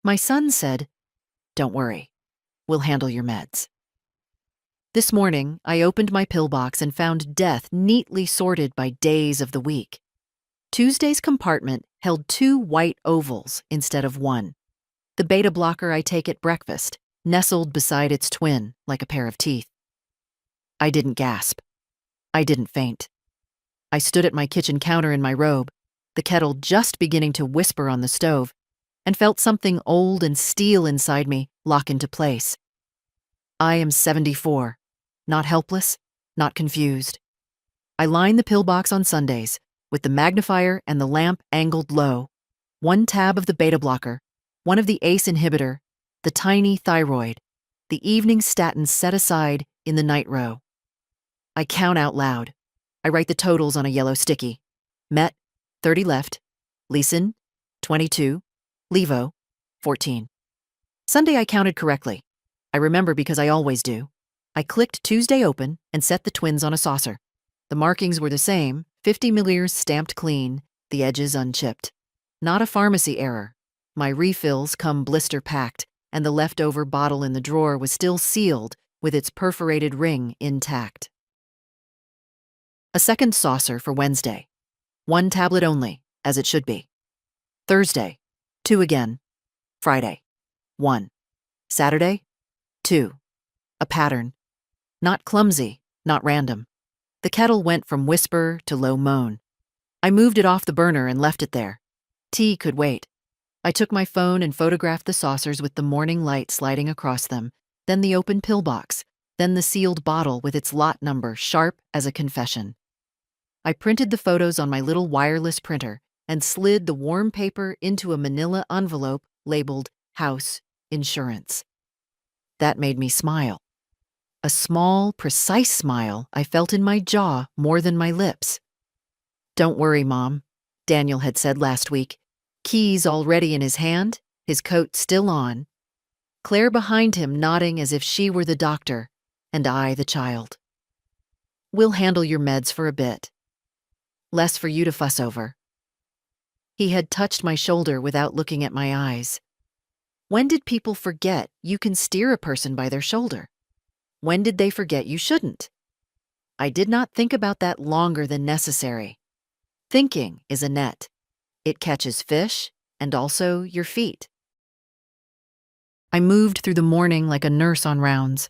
My son said, "Don't worry, we'll handle your meds." This morning, I opened my pillbox and found death neatly sorted by days of the week. Tuesday's compartment held 2 white ovals instead of 1. The beta blocker I take at breakfast, nestled beside its twin like a pair of teeth. I didn't gasp. I didn't faint. I stood at my kitchen counter in my robe, the kettle just beginning to whisper on the stove, and felt something old and steel inside me lock into place. I am 74, not helpless, not confused. I line the pillbox on Sundays with the magnifier and the lamp angled low, 1 tab of the beta blocker, 1 of the ACE inhibitor, the tiny thyroid, the evening statins set aside in the night row. I count out loud. I write the totals on a yellow sticky. Met, 30 left. Leeson, 22. Levo, 14. Sunday I counted correctly. I remember because I always do. I clicked Tuesday open and set the twins on a saucer. The markings were the same, 50 milliliters stamped clean, the edges unchipped. Not a pharmacy error. My refills come blister packed, and the leftover bottle in the drawer was still sealed with its perforated ring intact. A second saucer for Wednesday. 1 tablet only, as it should be. Thursday, 2 again. Friday, 1. Saturday, 2. A pattern. Not clumsy, not random. The kettle went from whisper to low moan. I moved it off the burner and left it there. Tea could wait. I took my phone and photographed the saucers with the morning light sliding across them, then the open pillbox, then the sealed bottle with its lot number sharp as a confession. I printed the photos on my little wireless printer and slid the warm paper into a manila envelope labeled House Insurance. That made me smile. A small, precise smile I felt in my jaw more than my lips. "Don't worry, Mom," Daniel had said last week, keys already in his hand, his coat still on, Claire behind him nodding as if she were the doctor, and I the child. "We'll handle your meds for a bit. Less for you to fuss over." He had touched my shoulder without looking at my eyes. When did people forget you can steer a person by their shoulder? When did they forget you shouldn't? I did not think about that longer than necessary. Thinking is a net. It catches fish and also your feet. I moved through the morning like a nurse on rounds.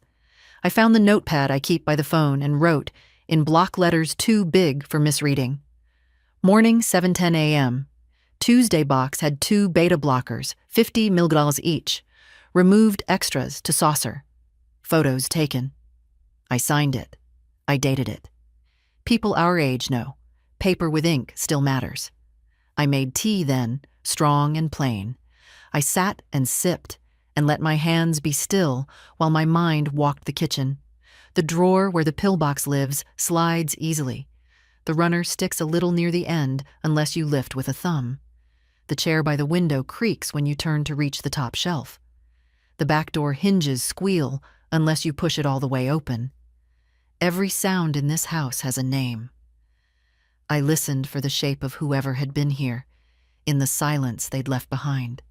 I found the notepad I keep by the phone and wrote, in block letters too big for misreading. Morning, 7:10 a.m. Tuesday box had 2 beta blockers, 50 mg each. Removed extras to saucer. Photos taken. I signed it. I dated it. People our age know. Paper with ink still matters. I made tea then, strong and plain. I sat and sipped and let my hands be still while my mind walked the kitchen. The drawer where the pillbox lives slides easily. The runner sticks a little near the end unless you lift with a thumb. The chair by the window creaks when you turn to reach the top shelf. The back door hinges squeal unless you push it all the way open. Every sound in this house has a name. I listened for the shape of whoever had been here, in the silence they'd left behind.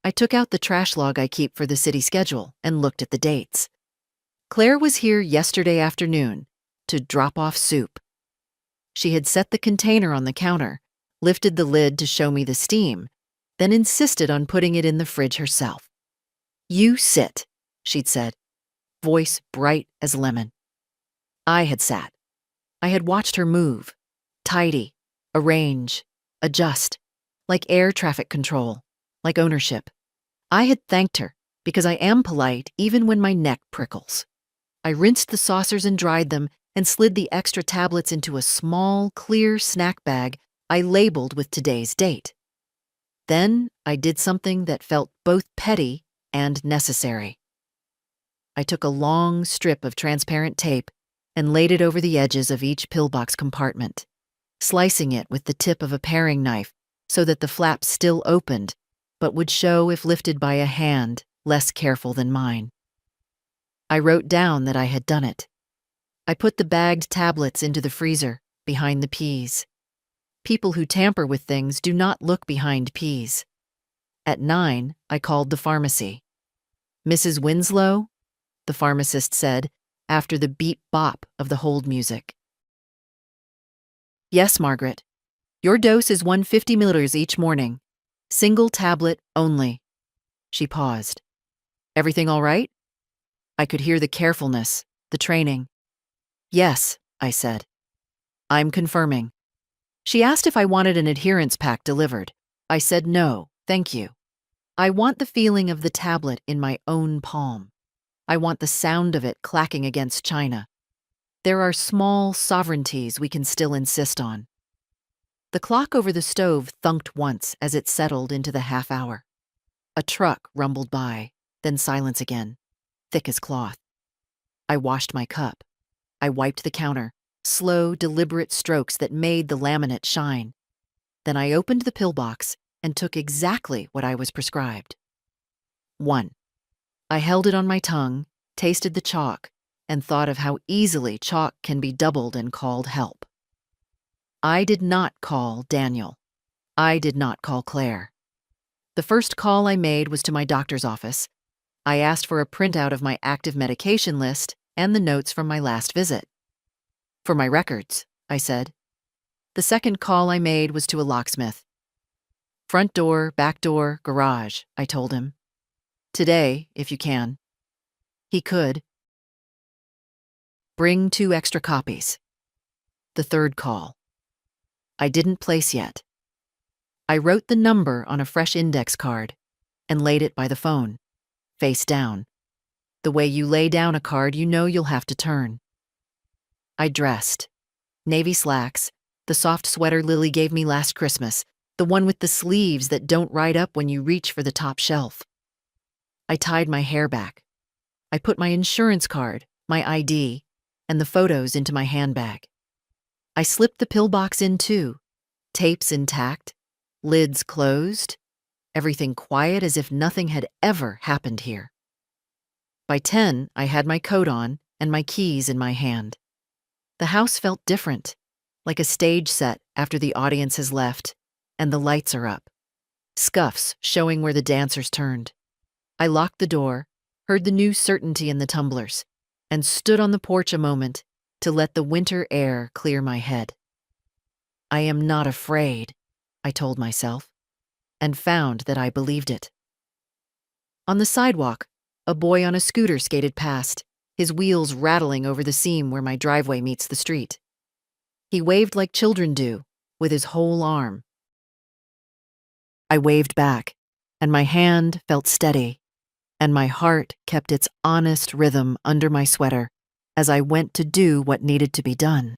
I took out the trash log I keep for the city schedule and looked at the dates. Claire was here yesterday afternoon to drop off soup. She had set the container on the counter, lifted the lid to show me the steam, then insisted on putting it in the fridge herself. "You sit," she'd said, voice bright as lemon. I had sat. I had watched her move, tidy, arrange, adjust, like air traffic control, like ownership. I had thanked her because I am polite even when my neck prickles. I rinsed the saucers and dried them and slid the extra tablets into a small, clear snack bag I labeled with today's date. Then I did something that felt both petty and necessary. I took a long strip of transparent tape and laid it over the edges of each pillbox compartment, slicing it with the tip of a paring knife so that the flap still opened, but would show if lifted by a hand less careful than mine. I wrote down that I had done it. I put the bagged tablets into the freezer, behind the peas. People who tamper with things do not look behind peas. At 9, I called the pharmacy. "Mrs. Winslow?" the pharmacist said, after the beep-bop of the hold music. "Yes, Margaret. Your dose is 150 milliliters each morning. Single tablet only." She paused. "Everything all right?" I could hear the carefulness, the training. "Yes," I said. "I'm confirming." She asked if I wanted an adherence pack delivered. I said no, thank you. I want the feeling of the tablet in my own palm. I want the sound of it clacking against china. There are small sovereignties we can still insist on. The clock over the stove thunked once as it settled into the half hour. A truck rumbled by, then silence again, thick as cloth. I washed my cup. I wiped the counter, slow, deliberate strokes that made the laminate shine. Then I opened the pillbox and took exactly what I was prescribed. 1. I held it on my tongue, tasted the chalk, and thought of how easily chalk can be doubled and called help. I did not call Daniel. I did not call Claire. The first call I made was to my doctor's office. I asked for a printout of my active medication list and the notes from my last visit. "For my records," I said. The second call I made was to a locksmith. "Front door, back door, garage," I told him. "Today, if you can." He could. "Bring 2 extra copies." The third call. I didn't place yet. I wrote the number on a fresh index card and laid it by the phone, face down. The way you lay down a card, you know you'll have to turn. I dressed. Navy slacks, the soft sweater Lily gave me last Christmas, the one with the sleeves that don't ride up when you reach for the top shelf. I tied my hair back. I put my insurance card, my ID, and the photos into my handbag. I slipped the pillbox in too, tapes intact, lids closed, everything quiet as if nothing had ever happened here. By 10, I had my coat on and my keys in my hand. The house felt different, like a stage set after the audience has left and the lights are up, scuffs showing where the dancers turned. I locked the door, heard the new certainty in the tumblers, and stood on the porch a moment to let the winter air clear my head. I am not afraid, I told myself, and found that I believed it. On the sidewalk, a boy on a scooter skated past, his wheels rattling over the seam where my driveway meets the street. He waved like children do, with his whole arm. I waved back, and my hand felt steady, and my heart kept its honest rhythm under my sweater as I went to do what needed to be done.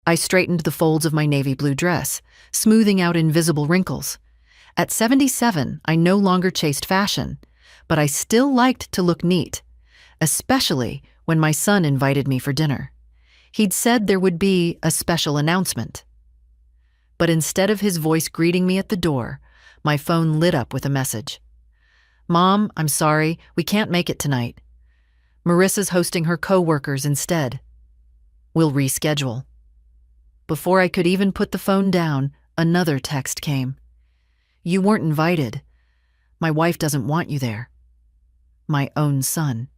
I straightened the folds of my navy blue dress, smoothing out invisible wrinkles. At 77, I no longer chased fashion, but I still liked to look neat, especially when my son invited me for dinner. He'd said there would be a special announcement. But instead of his voice greeting me at the door, my phone lit up with a message. "Mom, I'm sorry, we can't make it tonight. Marissa's hosting her co-workers instead. We'll reschedule." Before I could even put the phone down, another text came. "You weren't invited. My wife doesn't want you there." My own son,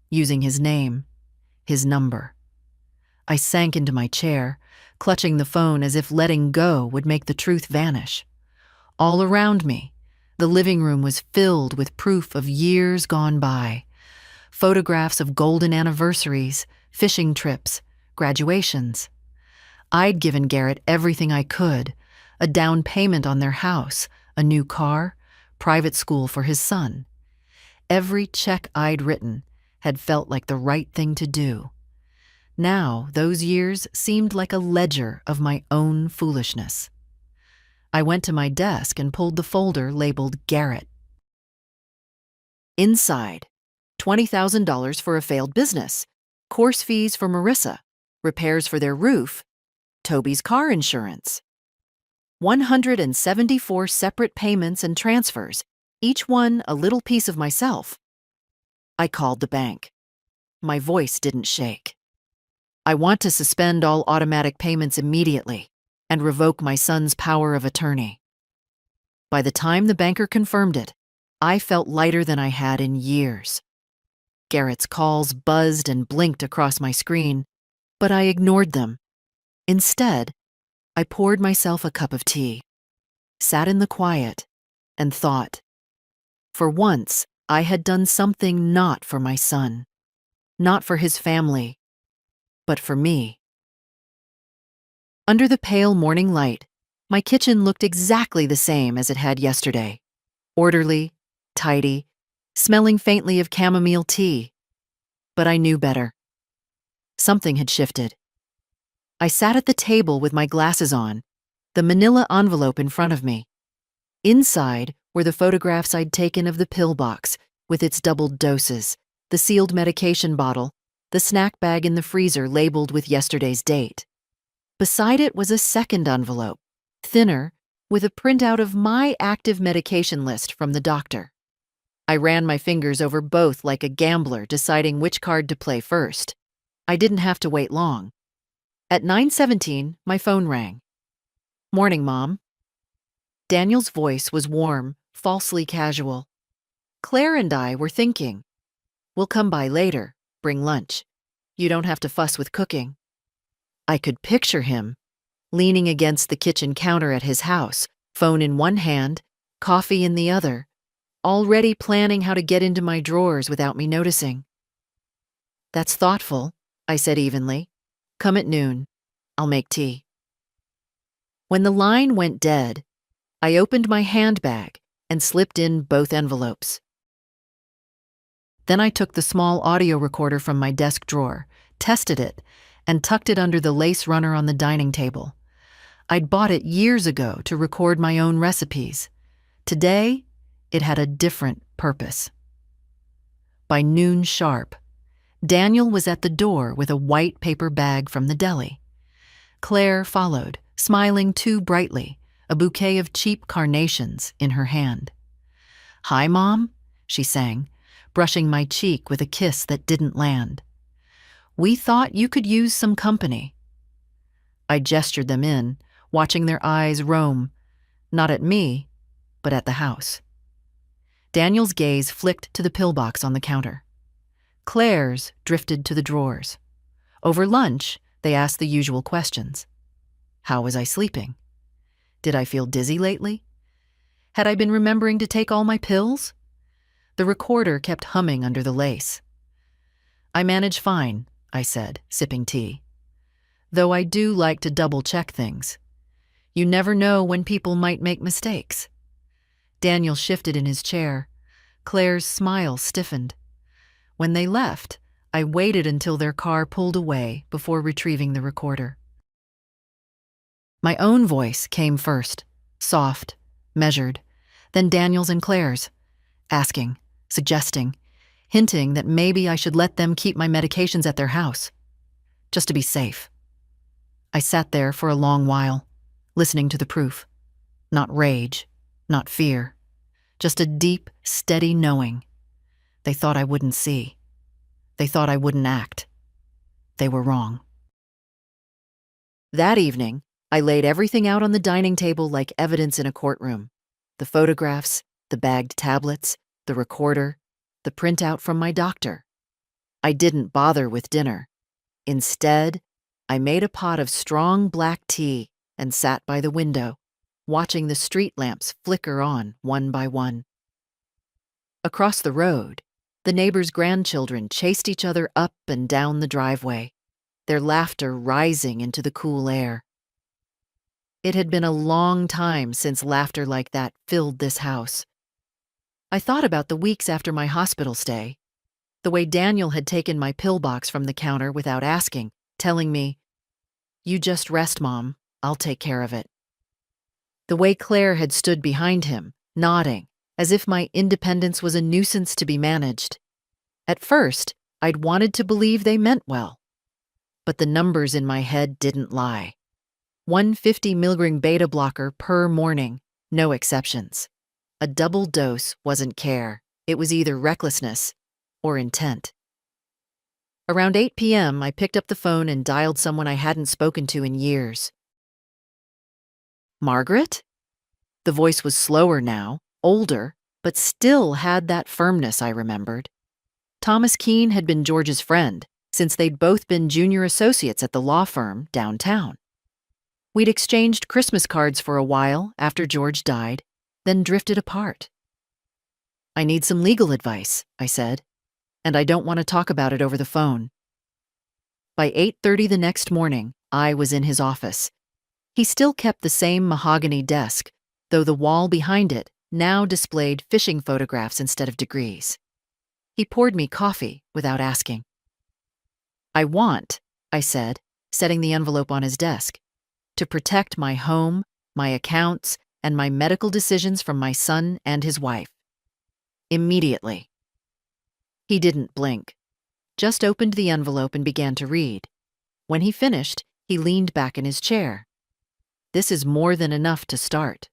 using his name, his number. I sank into my chair, clutching the phone as if letting go would make the truth vanish. All around me, the living room was filled with proof of years gone by. Photographs of golden anniversaries, fishing trips, graduations. I'd given Garrett everything I could, a down payment on their house, a new car, private school for his son. Every check I'd written had felt like the right thing to do. Now, those years seemed like a ledger of my own foolishness. I went to my desk and pulled the folder labeled Garrett. Inside, $20,000 for a failed business, course fees for Marissa, repairs for their roof, Toby's car insurance. 174 separate payments and transfers, each one a little piece of myself. I called the bank. My voice didn't shake. "I want to suspend all automatic payments immediately and revoke my son's power of attorney." By the time the banker confirmed it, I felt lighter than I had in years. Garrett's calls buzzed and blinked across my screen, but I ignored them. Instead, I poured myself a cup of tea, sat in the quiet, and thought. For once, I had done something not for my son, not for his family, but for me. Under the pale morning light, my kitchen looked exactly the same as it had yesterday. Orderly, tidy, smelling faintly of chamomile tea. But I knew better. Something had shifted. I sat at the table with my glasses on, the manila envelope in front of me. Inside were the photographs I'd taken of the pillbox, with its doubled doses, the sealed medication bottle, the snack bag in the freezer labeled with yesterday's date. Beside it was a second envelope, thinner, with a printout of my active medication list from the doctor. I ran my fingers over both like a gambler deciding which card to play first. I didn't have to wait long. At 9:17, my phone rang. "Morning, Mom." Daniel's voice was warm, falsely casual. "Claire and I were thinking. We'll come by later, bring lunch. You don't have to fuss with cooking." I could picture him, leaning against the kitchen counter at his house, phone in one hand, coffee in the other, already planning how to get into my drawers without me noticing. "That's thoughtful," I said evenly. "Come at noon. I'll make tea." When the line went dead, I opened my handbag and slipped in both envelopes. Then I took the small audio recorder from my desk drawer, tested it, and tucked it under the lace runner on the dining table. I'd bought it years ago to record my own recipes. Today, it had a different purpose. By noon sharp, Daniel was at the door with a white paper bag from the deli. Claire followed, smiling too brightly, a bouquet of cheap carnations in her hand. "Hi, Mom," she sang, brushing my cheek with a kiss that didn't land. "We thought you could use some company." I gestured them in, watching their eyes roam, not at me, but at the house. Daniel's gaze flicked to the pillbox on the counter. Claire's drifted to the drawers. Over lunch, they asked the usual questions. How was I sleeping? Did I feel dizzy lately? Had I been remembering to take all my pills? The recorder kept humming under the lace. "I manage fine," I said, sipping tea. "Though I do like to double-check things. You never know when people might make mistakes." Daniel shifted in his chair. Claire's smile stiffened. When they left, I waited until their car pulled away before retrieving the recorder. My own voice came first, soft, measured, then Daniel's and Claire's, asking, suggesting, hinting that maybe I should let them keep my medications at their house, just to be safe. I sat there for a long while, listening to the proof. Not rage, not fear, just a deep, steady knowing. They thought I wouldn't see. They thought I wouldn't act. They were wrong. That evening, I laid everything out on the dining table like evidence in a courtroom. The photographs, the bagged tablets, the recorder, the printout from my doctor. I didn't bother with dinner. Instead, I made a pot of strong black tea and sat by the window, watching the street lamps flicker on one by one. Across the road, the neighbors' grandchildren chased each other up and down the driveway, their laughter rising into the cool air. It had been a long time since laughter like that filled this house. I thought about the weeks after my hospital stay, the way Daniel had taken my pillbox from the counter without asking, telling me, "You just rest, Mom, I'll take care of it." The way Claire had stood behind him, nodding, as if my independence was a nuisance to be managed. At first, I'd wanted to believe they meant well. But the numbers in my head didn't lie. 150 milligram beta blocker per morning, no exceptions. A double dose wasn't care. It was either recklessness or intent. Around 8 p.m., I picked up the phone and dialed someone I hadn't spoken to in years. "Margaret?" The voice was slower now, older, but still had that firmness I remembered. Thomas Keene had been George's friend, since they'd both been junior associates at the law firm downtown. We'd exchanged Christmas cards for a while after George died, then drifted apart. "I need some legal advice," I said, "and I don't want to talk about it over the phone." By 8:30 the next morning, I was in his office. He still kept the same mahogany desk, though the wall behind it now displayed fishing photographs instead of degrees. He poured me coffee without asking. "I want," I said, setting the envelope on his desk, "to protect my home, my accounts, and my medical decisions from my son and his wife. Immediately." He didn't blink, just opened the envelope and began to read. When he finished, he leaned back in his chair. "This is more than enough to start.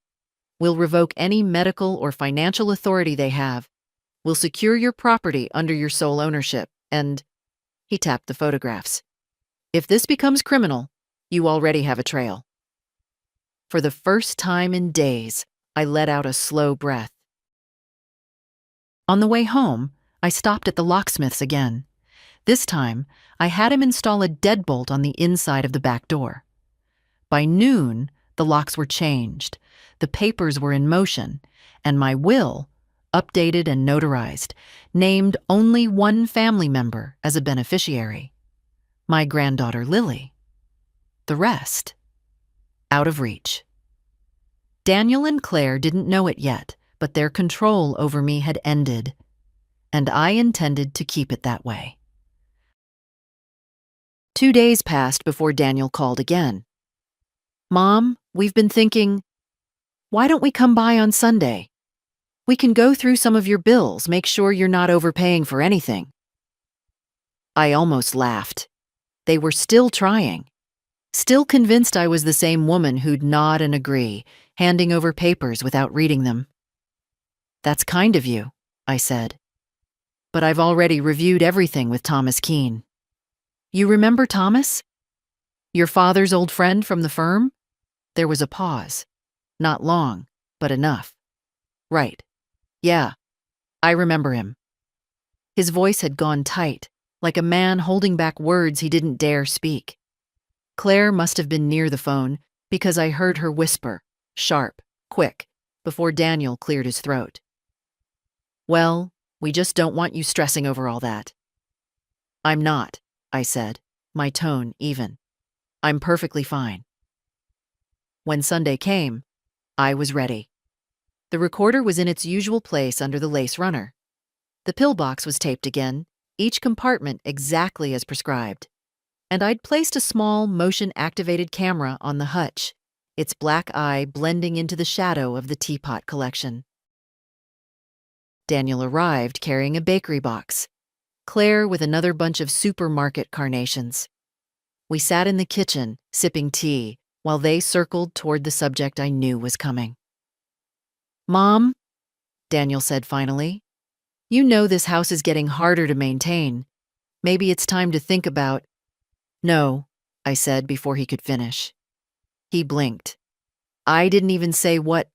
We'll revoke any medical or financial authority they have. We'll secure your property under your sole ownership, and—" he tapped the photographs. "If this becomes criminal, you already have a trail." For the first time in days, I let out a slow breath. On the way home, I stopped at the locksmith's again. This time, I had him install a deadbolt on the inside of the back door. By noon, the locks were changed, the papers were in motion, and my will, updated and notarized, named only one family member as a beneficiary: my granddaughter Lily. The rest, out of reach. Daniel and Claire didn't know it yet, but their control over me had ended, and I intended to keep it that way. 2 days passed before Daniel called again. "Mom, we've been thinking, why don't we come by on Sunday? We can go through some of your bills, make sure you're not overpaying for anything." I almost laughed. They were still trying. Still convinced I was the same woman who'd nod and agree, handing over papers without reading them. "That's kind of you," I said. "But I've already reviewed everything with Thomas Keene." "You remember Thomas? Your father's old friend from the firm?" There was a pause. Not long, but enough. "Right. Yeah, I remember him." His voice had gone tight, like a man holding back words he didn't dare speak. Claire must have been near the phone, because I heard her whisper, sharp, quick, before Daniel cleared his throat. "Well, we just don't want you stressing over all that." "I'm not," I said, my tone even. "I'm perfectly fine." When Sunday came, I was ready. The recorder was in its usual place under the lace runner. The pillbox was taped again, each compartment exactly as prescribed. And I'd placed a small, motion-activated camera on the hutch, its black eye blending into the shadow of the teapot collection. Daniel arrived carrying a bakery box, Claire with another bunch of supermarket carnations. We sat in the kitchen, sipping tea, while they circled toward the subject I knew was coming. "Mom," Daniel said finally, "you know this house is getting harder to maintain. Maybe it's time to think about—" "No," I said before he could finish. He blinked. "I didn't even say what—"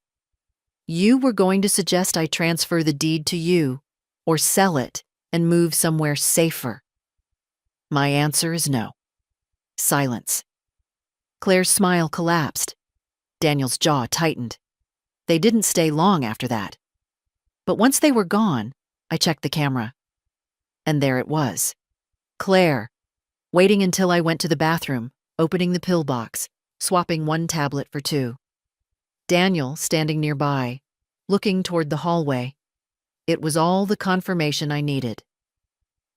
"You were going to suggest I transfer the deed to you, or sell it and move somewhere safer." My answer is no. Silence. Claire's smile collapsed. Daniel's jaw tightened. They didn't stay long after that. But once they were gone, I checked the camera. And there it was. Claire, waiting until I went to the bathroom, opening the pillbox, swapping one tablet for two. Daniel standing nearby, looking toward the hallway. It was all the confirmation I needed.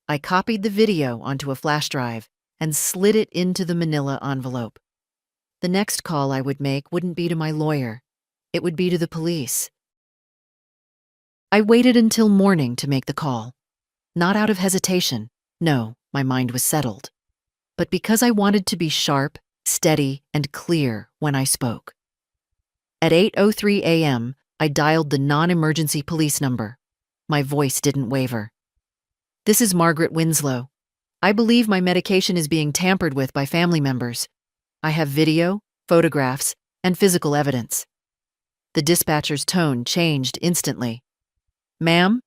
I copied the video onto a flash drive and slid it into the manila envelope. The next call I would make wouldn't be to my lawyer. It would be to the police. I waited until morning to make the call. Not out of hesitation. No, my mind was settled. But because I wanted to be sharp, steady, and clear when I spoke. At 8:03 a.m., I dialed the non-emergency police number. My voice didn't waver. "This is Margaret Winslow. I believe my medication is being tampered with by family members. I have video, photographs, and physical evidence." The dispatcher's tone changed instantly. "Ma'am,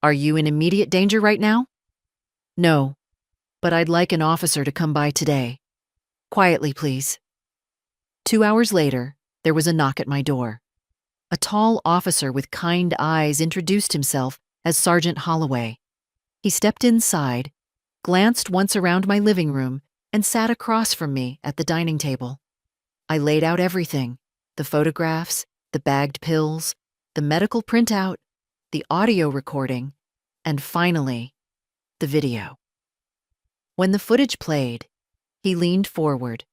are you in immediate danger right now?" "No, but I'd like an officer to come by today. Quietly, please." 2 hours later, there was a knock at my door. A tall officer with kind eyes introduced himself as Sergeant Holloway. He stepped inside, glanced once around my living room, and sat across from me at the dining table. I laid out everything: the photographs, the bagged pills, the medical printout, the audio recording, and finally, the video. When the footage played, he leaned forward,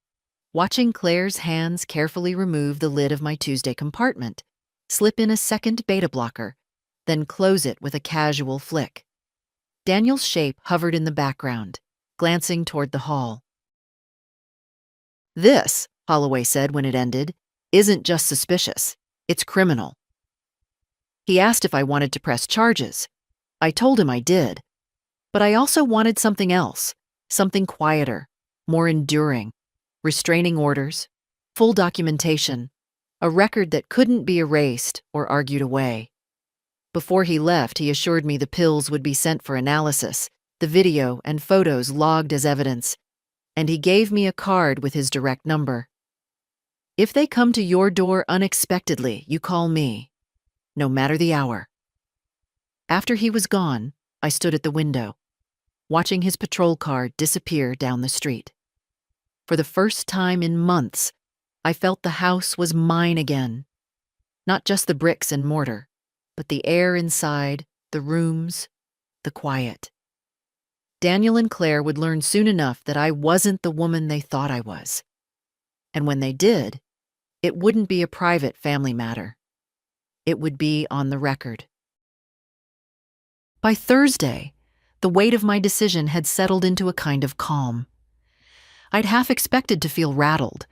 watching Claire's hands carefully remove the lid of my Tuesday compartment, slip in a second beta blocker, then close it with a casual flick. Daniel's shape hovered in the background, glancing toward the hall. "This," Holloway said when it ended, "isn't just suspicious, it's criminal." He asked if I wanted to press charges. I told him I did. But I also wanted something else, something quieter, more enduring: restraining orders, full documentation, a record that couldn't be erased or argued away. Before he left, he assured me the pills would be sent for analysis, the video and photos logged as evidence, and he gave me a card with his direct number. "If they come to your door unexpectedly, you call me, no matter the hour." After he was gone, I stood at the window, watching his patrol car disappear down the street. For the first time in months, I felt the house was mine again. Not just the bricks and mortar, but the air inside, the rooms, the quiet. Daniel and Claire would learn soon enough that I wasn't the woman they thought I was. And when they did, it wouldn't be a private family matter. It would be on the record. By Thursday, the weight of my decision had settled into a kind of calm. I'd half expected to feel rattled.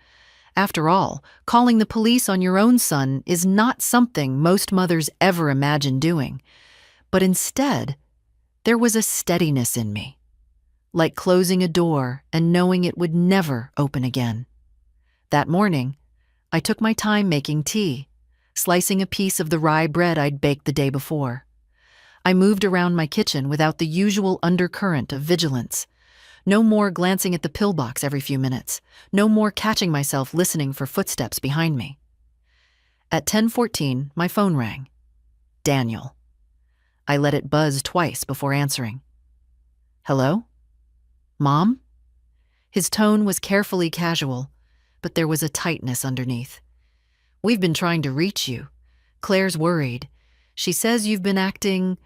After all, calling the police on your own son is not something most mothers ever imagine doing. But instead, there was a steadiness in me, like closing a door and knowing it would never open again. That morning, I took my time making tea, slicing a piece of the rye bread I'd baked the day before. I moved around my kitchen without the usual undercurrent of vigilance. No more glancing at the pillbox every few minutes. No more catching myself listening for footsteps behind me. At 10:14, my phone rang. Daniel. I let it buzz twice before answering. "Hello? Mom?" His tone was carefully casual, but there was a tightness underneath. "We've been trying to reach you. Claire's worried. She says you've been acting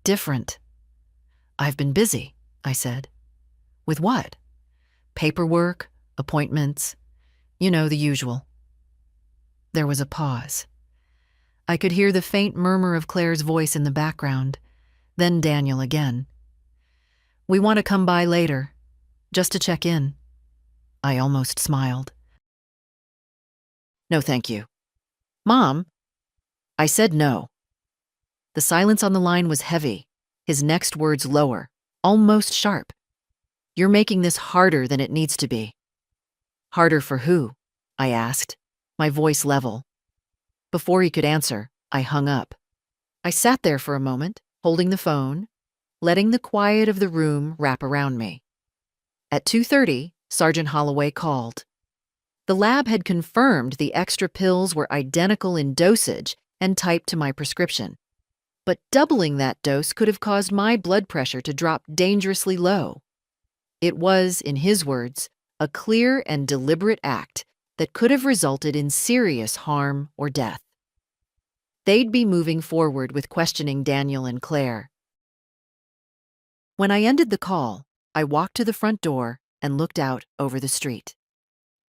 different." "I've been busy," I said. "With what?" "Paperwork, appointments, the usual." There was a pause. I could hear the faint murmur of Claire's voice in the background, then Daniel again. "We want to come by later, just to check in." I almost smiled. "No, thank you." "Mom?" I said no. The silence on the line was heavy, his next words lower, almost sharp. "You're making this harder than it needs to be." "Harder for who?" I asked, my voice level. Before he could answer, I hung up. I sat there for a moment, holding the phone, letting the quiet of the room wrap around me. At 2:30, Sergeant Holloway called. The lab had confirmed the extra pills were identical in dosage and type to my prescription. But doubling that dose could have caused my blood pressure to drop dangerously low. It was, in his words, a clear and deliberate act that could have resulted in serious harm or death. They'd be moving forward with questioning Daniel and Claire. When I ended the call, I walked to the front door and looked out over the street.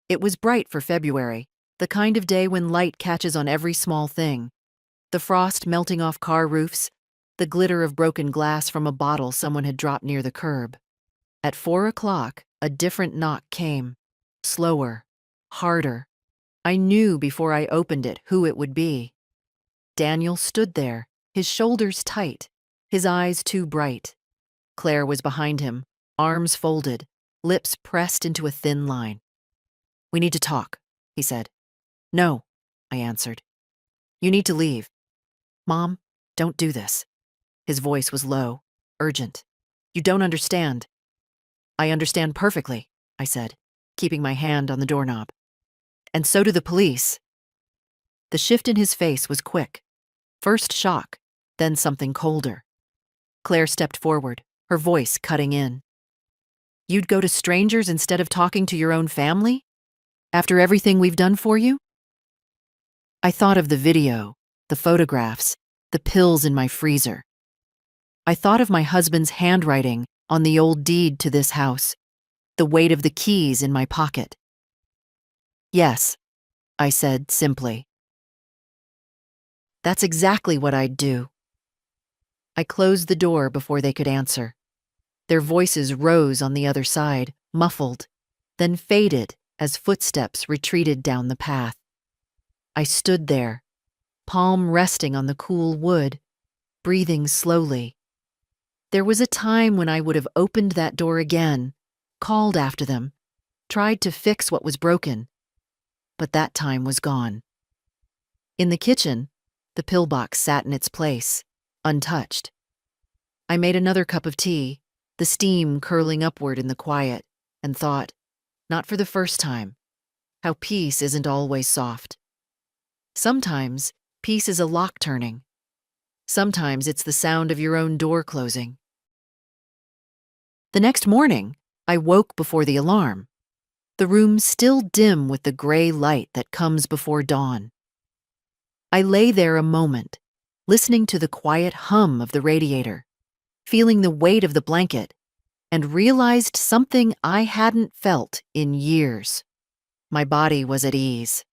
It was bright for February, the kind of day when light catches on every small thing. The frost melting off car roofs, the glitter of broken glass from a bottle someone had dropped near the curb. At 4 o'clock, a different knock came. Slower, harder. I knew before I opened it who it would be. Daniel stood there, his shoulders tight, his eyes too bright. Claire was behind him, arms folded, lips pressed into a thin line. "We need to talk," he said. "No," I answered. You need to leave. Mom, don't do this. His voice was low, urgent. You don't understand. I understand perfectly, I said, keeping my hand on the doorknob. And so do the police. The shift in his face was quick. First shock, then something colder. Claire stepped forward, her voice cutting in. You'd go to strangers instead of talking to your own family? After everything we've done for you? I thought of the video, the photographs, the pills in my freezer. I thought of my husband's handwriting on the old deed to this house, the weight of the keys in my pocket. Yes, I said simply. That's exactly what I'd do. I closed the door before they could answer. Their voices rose on the other side, muffled, then faded as footsteps retreated down the path. I stood there, palm resting on the cool wood, breathing slowly. There was a time when I would have opened that door again, called after them, tried to fix what was broken, but that time was gone. In the kitchen, the pillbox sat in its place, untouched. I made another cup of tea, the steam curling upward in the quiet, and thought, not for the first time, how peace isn't always soft. Sometimes peace is a lock turning. Sometimes it's the sound of your own door closing. The next morning, I woke before the alarm, the room still dim with the gray light that comes before dawn. I lay there a moment, listening to the quiet hum of the radiator, feeling the weight of the blanket, and realized something I hadn't felt in years. My body was at ease.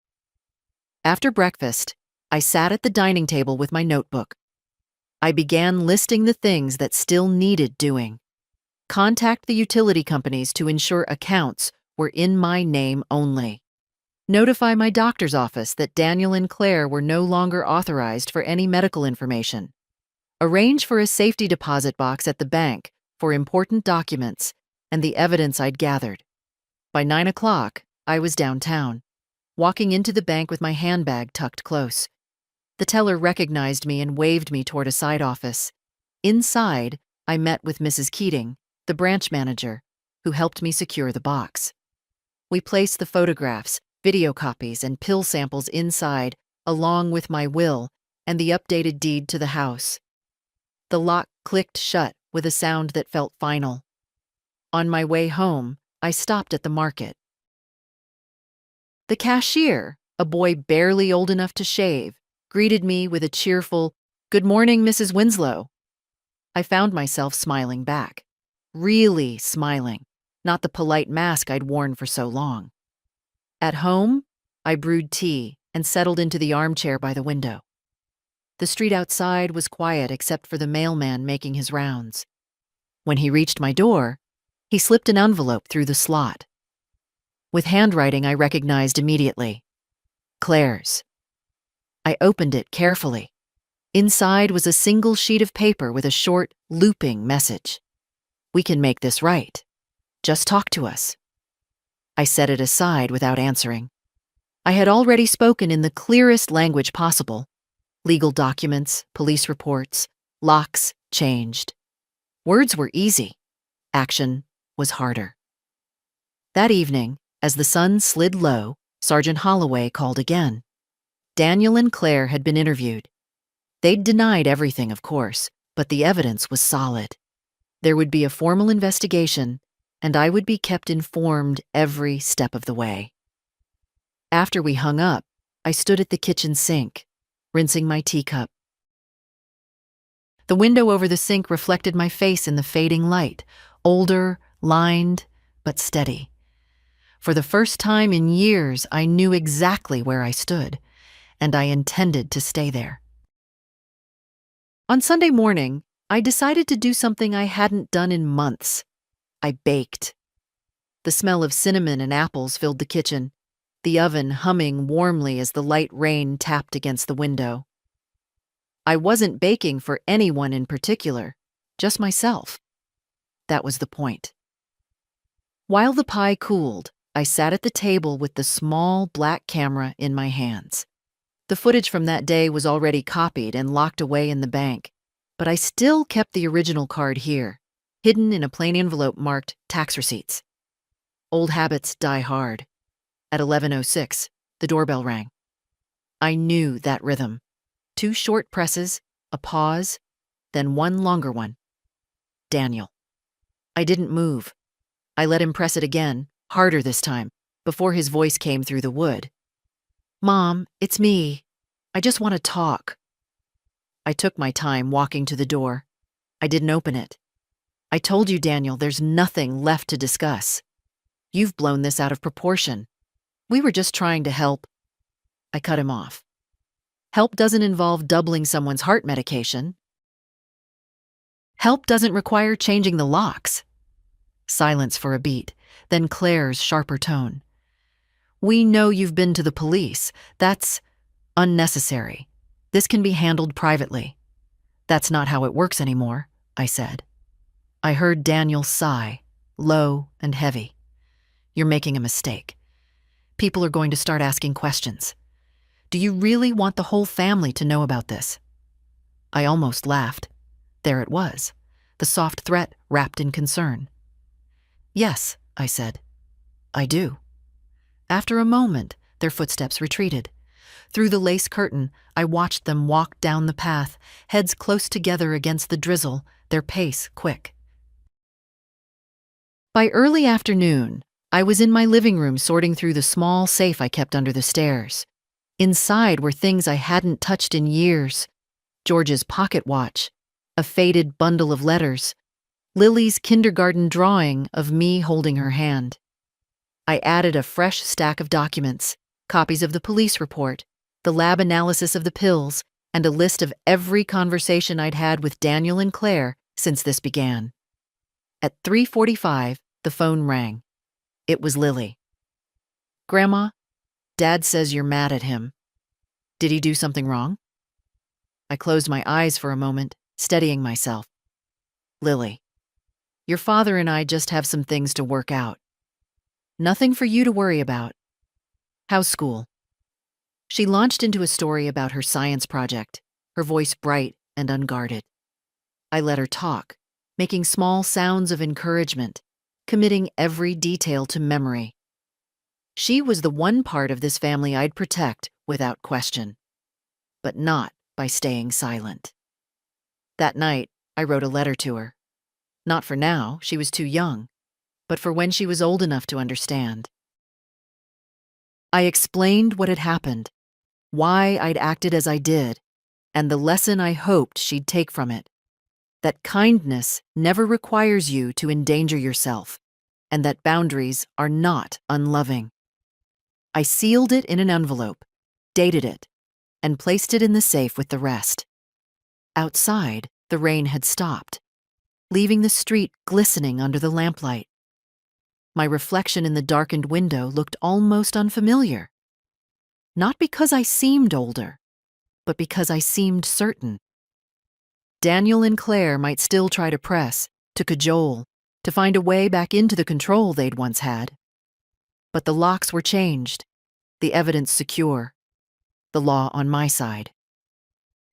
After breakfast, I sat at the dining table with my notebook. I began listing the things that still needed doing. Contact the utility companies to ensure accounts were in my name only. Notify my doctor's office that Daniel and Claire were no longer authorized for any medical information. Arrange for a safety deposit box at the bank for important documents and the evidence I'd gathered. By 9 o'clock, I was downtown, walking into the bank with my handbag tucked close. The teller recognized me and waved me toward a side office. Inside, I met with Mrs. Keating, the branch manager, who helped me secure the box. We placed the photographs, video copies, and pill samples inside, along with my will and the updated deed to the house. The lock clicked shut with a sound that felt final. On my way home, I stopped at the market. The cashier, a boy barely old enough to shave, greeted me with a cheerful, "Good morning, Mrs. Winslow." I found myself smiling back. Really smiling, not the polite mask I'd worn for so long. At home, I brewed tea and settled into the armchair by the window. The street outside was quiet except for the mailman making his rounds. When he reached my door, he slipped an envelope through the slot. With handwriting I recognized immediately. Claire's. I opened it carefully. Inside was a single sheet of paper with a short, looping message. "We can make this right. Just talk to us." I set it aside without answering. I had already spoken in the clearest language possible. Legal documents, police reports, locks changed. Words were easy. Action was harder. That evening, as the sun slid low, Sergeant Holloway called again. Daniel and Claire had been interviewed. They'd denied everything, of course, but the evidence was solid. There would be a formal investigation, and I would be kept informed every step of the way. After we hung up, I stood at the kitchen sink, rinsing my teacup. The window over the sink reflected my face in the fading light, older, lined, but steady. For the first time in years, I knew exactly where I stood, and I intended to stay there. On Sunday morning, I decided to do something I hadn't done in months. I baked. The smell of cinnamon and apples filled the kitchen, the oven humming warmly as the light rain tapped against the window. I wasn't baking for anyone in particular, just myself. That was the point. While the pie cooled, I sat at the table with the small black camera in my hands. The footage from that day was already copied and locked away in the bank, but I still kept the original card here, hidden in a plain envelope marked tax receipts. Old habits die hard. At 11:06, the doorbell rang. I knew that rhythm. 2 short presses, a pause, then 1 longer one. Daniel. I didn't move. I let him press it again, harder this time, before his voice came through the wood. "Mom, it's me. I just want to talk." I took my time walking to the door. I didn't open it. "I told you, Daniel, there's nothing left to discuss. You've blown this out of proportion. We were just trying to help." I cut him off. Help doesn't involve doubling someone's heart medication. Help doesn't require changing the locks. Silence for a beat, then Claire's sharper tone. "We know you've been to the police. That's unnecessary. This can be handled privately." "That's not how it works anymore," I said. I heard Daniel sigh, low and heavy. "You're making a mistake. People are going to start asking questions. Do you really want the whole family to know about this?" I almost laughed. There it was, the soft threat wrapped in concern. "Yes," I said. "I do." After a moment, their footsteps retreated. Through the lace curtain, I watched them walk down the path, heads close together against the drizzle, their pace quick. By early afternoon, I was in my living room sorting through the small safe I kept under the stairs. Inside were things I hadn't touched in years: George's pocket watch, a faded bundle of letters, Lily's kindergarten drawing of me holding her hand. I added a fresh stack of documents, copies of the police report, the lab analysis of the pills, and a list of every conversation I'd had with Daniel and Claire since this began. At 3:45, the phone rang. It was Lily. "Grandma, Dad says you're mad at him. Did he do something wrong?" I closed my eyes for a moment, steadying myself. "Lily, your father and I just have some things to work out. Nothing for you to worry about. How's school?" She launched into a story about her science project, her voice bright and unguarded. I let her talk, making small sounds of encouragement, committing every detail to memory. She was the one part of this family I'd protect without question, but not by staying silent. That night, I wrote a letter to her. Not for now, she was too young, but for when she was old enough to understand. I explained what had happened, why I'd acted as I did, and the lesson I hoped she'd take from it: that kindness never requires you to endanger yourself, and that boundaries are not unloving. I sealed it in an envelope, dated it, and placed it in the safe with the rest. Outside, the rain had stopped, leaving the street glistening under the lamplight. My reflection in the darkened window looked almost unfamiliar. Not because I seemed older, but because I seemed certain. Daniel and Claire might still try to press, to cajole, to find a way back into the control they'd once had. But the locks were changed, the evidence secure, the law on my side.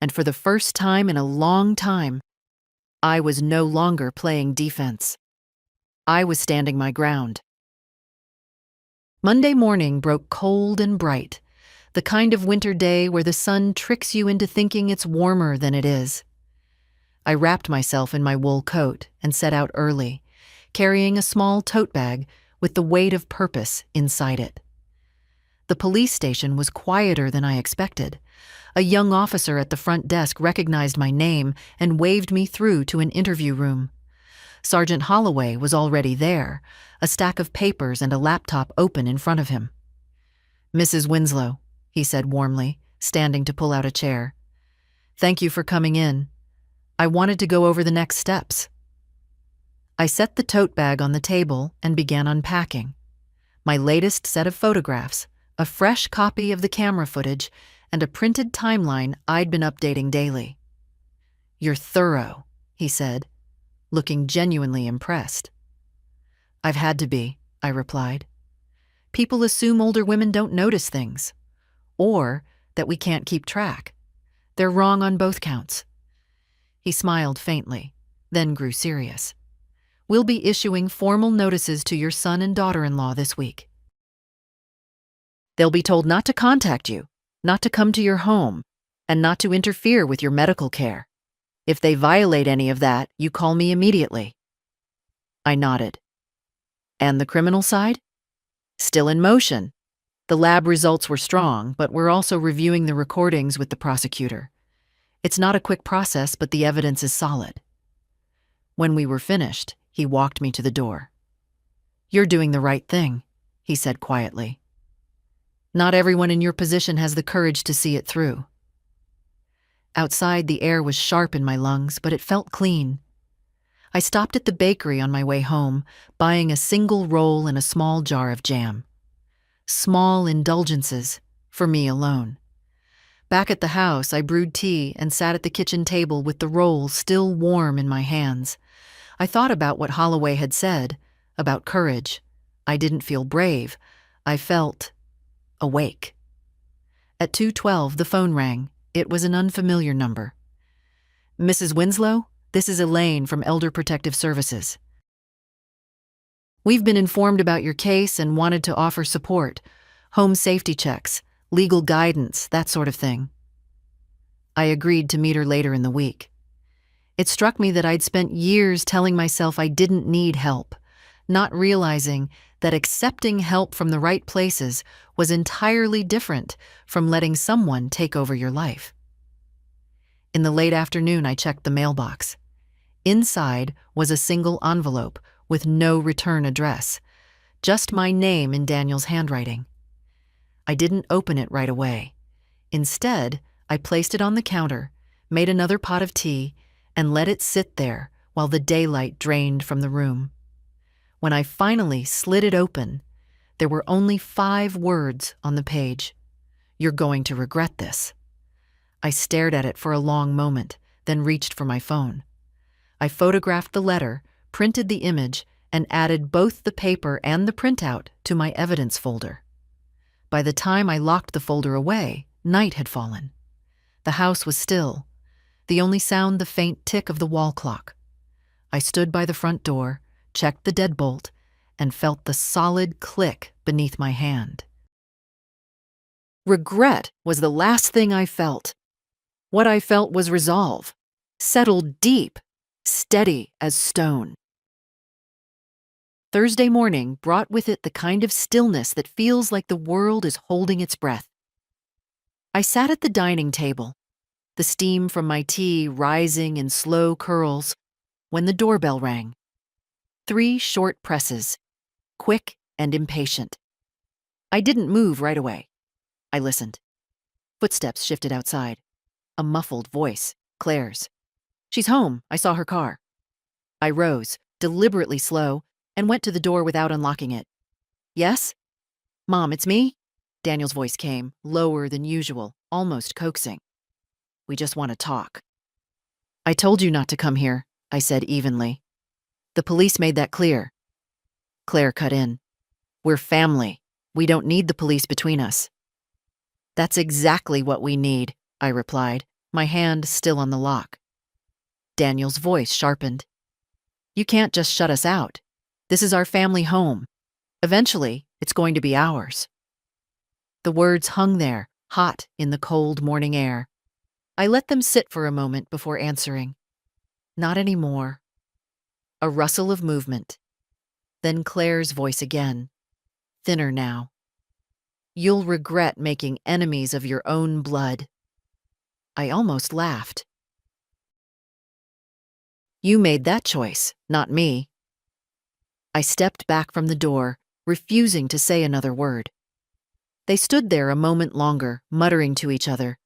And for the first time in a long time, I was no longer playing defense. I was standing my ground. Monday morning broke cold and bright, the kind of winter day where the sun tricks you into thinking it's warmer than it is. I wrapped myself in my wool coat and set out early, carrying a small tote bag with the weight of purpose inside it. The police station was quieter than I expected. A young officer at the front desk recognized my name and waved me through to an interview room. Sergeant Holloway was already there, a stack of papers and a laptop open in front of him. "Mrs. Winslow," he said warmly, standing to pull out a chair. "Thank you for coming in. I wanted to go over the next steps." I set the tote bag on the table and began unpacking. My latest set of photographs, a fresh copy of the camera footage, and a printed timeline I'd been updating daily. "You're thorough," he said, looking genuinely impressed. "I've had to be," I replied. "People assume older women don't notice things, or that we can't keep track. They're wrong on both counts." He smiled faintly, then grew serious. "We'll be issuing formal notices to your son and daughter-in-law this week. They'll be told not to contact you, not to come to your home, and not to interfere with your medical care. If they violate any of that, you call me immediately." I nodded. "And the criminal side?" "Still in motion. The lab results were strong, but we're also reviewing the recordings with the prosecutor. It's not a quick process, but the evidence is solid." When we were finished, he walked me to the door. "You're doing the right thing," he said quietly. "Not everyone in your position has the courage to see it through." Outside, the air was sharp in my lungs, but it felt clean. I stopped at the bakery on my way home, buying a single roll and a small jar of jam. Small indulgences for me alone. Back at the house, I brewed tea and sat at the kitchen table with the roll still warm in my hands. I thought about what Holloway had said, about courage. I didn't feel brave. I felt awake. At 2:12, the phone rang. It was an unfamiliar number. "Mrs. Winslow, this is Elaine from Elder Protective Services. We've been informed about your case and wanted to offer support, home safety checks, legal guidance, that sort of thing." I agreed to meet her later in the week. It struck me that I'd spent years telling myself I didn't need help, not realizing that accepting help from the right places was entirely different from letting someone take over your life. In the late afternoon, I checked the mailbox. Inside was a single envelope with no return address, just my name in Daniel's handwriting. I didn't open it right away. Instead, I placed it on the counter, made another pot of tea, and let it sit there while the daylight drained from the room. When I finally slid it open, there were only 5 words on the page. "You're going to regret this." I stared at it for a long moment, then reached for my phone. I photographed the letter, printed the image, and added both the paper and the printout to my evidence folder. By the time I locked the folder away, night had fallen. The house was still, the only sound the faint tick of the wall clock. I stood by the front door, checked the deadbolt, and felt the solid click beneath my hand. Regret was the last thing I felt. What I felt was resolve, settled deep, steady as stone. Thursday morning brought with it the kind of stillness that feels like the world is holding its breath. I sat at the dining table, the steam from my tea rising in slow curls, when the doorbell rang. 3 short presses, quick and impatient. I didn't move right away. I listened. Footsteps shifted outside. A muffled voice, Claire's. "She's home. I saw her car." I rose, deliberately slow, and went to the door without unlocking it. "Yes? Mom, it's me?" Daniel's voice came, lower than usual, almost coaxing. "We just want to talk." "I told you not to come here," I said evenly. "The police made that clear." Claire cut in. "We're family. We don't need the police between us." "That's exactly what we need," I replied, my hand still on the lock. Daniel's voice sharpened. "You can't just shut us out. This is our family home. Eventually, it's going to be ours." The words hung there, hot in the cold morning air. I let them sit for a moment before answering. "Not anymore." A rustle of movement. Then Claire's voice again, thinner now. "You'll regret making enemies of your own blood." I almost laughed. "You made that choice, not me." I stepped back from the door, refusing to say another word. They stood there a moment longer, muttering to each other.